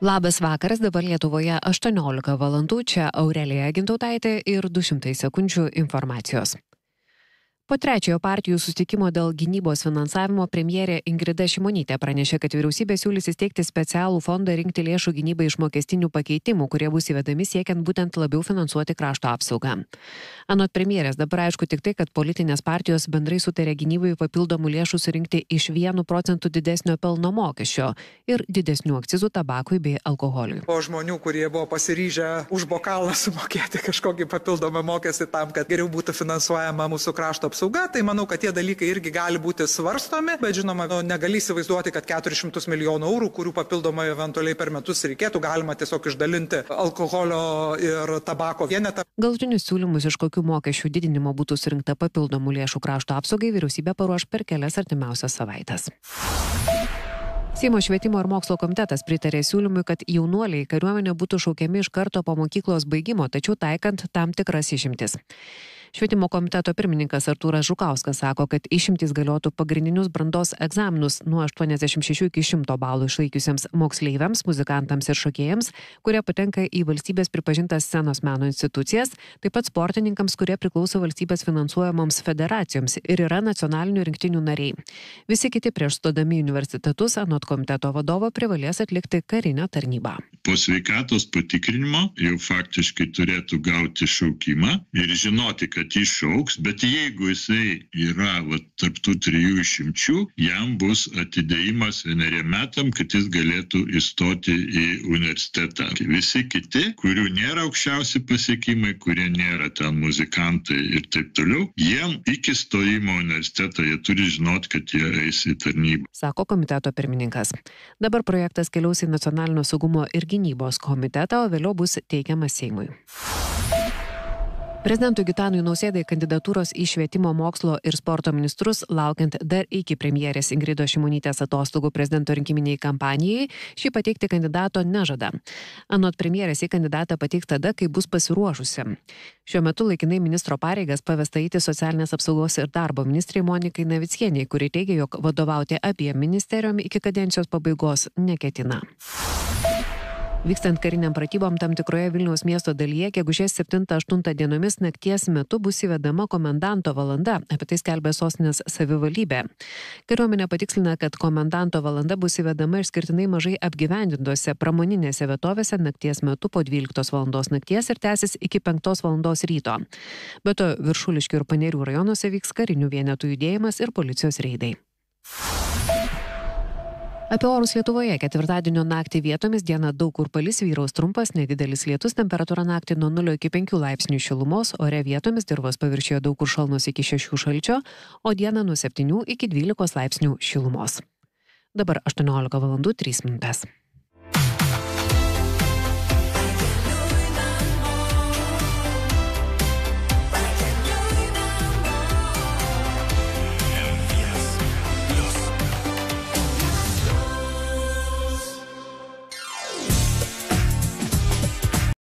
Labas vakaras, dabar Lietuvoje 18 valandų, čia Aurelija Gintautaitė ir 200 sekundžių informacijos. Po trečiojo partijų susitikimo dėl gynybos finansavimo premjerė Ingrida Šimonytė pranešė, kad vyriausybė siūlys įsteigti specialų fondą rinkti lėšų gynybai iš mokestinių pakeitimų, kurie bus įvedami siekiant būtent labiau finansuoti krašto apsaugą. Anot premjerės, dabar aišku tik tai, kad politinės partijos bendrai sutarė gynybai papildomų lėšų surinkti iš 1% didesnio pelno mokesčio ir didesnių akcizų tabakui bei alkoholiui. O žmonių, kurie buvo pasiryžę už bokalą sumokėti kažkokį papildomą mokestį tam, kad geriau būtų finansuojama mūsų krašto apsauga, tai manau, kad tie dalykai irgi gali būti svarstomi, bet žinoma, negali įsivaizduoti, kad 400 milijonų eurų, kurių papildomai eventualiai per metus reikėtų, galima tiesiog išdalinti alkoholio ir tabako vienetą. Galutinius siūlymus, iš kokių mokesčių didinimo būtų surinkta papildomų lėšų krašto apsaugai, vyriausybė paruoš per kelias artimiausias savaites. Seimo švietimo ir mokslo komitetas pritarė siūlymui, kad jaunuoliai kariuomenė būtų šaukiami iš karto po mokyklos baigimo, tačiau taikant tam tikras išimtis. Švietimo komiteto pirmininkas Artūras Žukauskas sako, kad išimtys galiotų pagrindinius brandos egzaminus nuo 86 iki 100 balų išlaikiusiems moksleiviams, muzikantams ir šokėjams, kurie patenka į valstybės pripažintas scenos meno institucijas, taip pat sportininkams, kurie priklauso valstybės finansuojamoms federacijoms ir yra nacionalinių rinktinių nariai. Visi kiti prieš stodami į universitetus, anot komiteto vadovo, privalės atlikti karinę tarnybą. Po sveikatos patikrinimo jau faktiškai turėtų gauti šaukimą ir žinoti, kad jis šauks, bet jeigu jisai yra tarp tų 3 išimčių, jam bus atidėjimas 1 metam, kad jis galėtų įstoti į universitetą. Visi kiti, kurių nėra aukščiausi pasiekimai, kurie nėra ten muzikantai ir taip toliau, jiem iki stojimo universitetą jie turi žinoti, kad jie eis į tarnybą. Sako komiteto pirmininkas. Dabar projektas keliaus į Nacionalinio saugumo ir gynybos komitetą, o vėliau bus teikiamas Seimui. Prezidentui Gitanui Nausėdai kandidatūros į švietimo, mokslo ir sporto ministrus, laukiant dar iki premjerės Ingridos Šimonytės atostogų prezidento rinkiminiai kampanijai, šį pateikti kandidato nežada. Anot premjerės į kandidatą pateiks tada, kai bus pasiruošusi. Šiuo metu laikinai ministro pareigas pavesta eiti socialinės apsaugos ir darbo ministrei Monikai Navickienei, kuri teigia, jog vadovauti abiem ministerijom iki kadencijos pabaigos neketina. Vykstant kariniam pratybom tam tikroje Vilniaus miesto dalyje, gegužės 7-8 dienomis nakties metu bus įvedama komendanto valanda, apie tai skelbia sostinės savivaldybė. Kariuomenė patikslina, kad komendanto valanda bus įvedama išskirtinai mažai apgyvendintose pramoninėse vietovėse nakties metu po 12 valandos nakties ir tęsis iki 5 valandos ryto. Be to, Viršuliškių ir Panerių rajonuose vyks karinių vienetų judėjimas ir policijos reidai. Apie orus Lietuvoje ketvirtadienio naktį vietomis dieną daug kur palis, vyraus trumpas, nedidelis lietus, temperatūra naktį nuo 0 iki 5 laipsnių šilumos, ore vietomis dirvos paviršiuje daug kur šalnos iki 6 šalčio, o dieną nuo 7 iki 12 laipsnių šilumos. Dabar 18 valandų 3 minutės.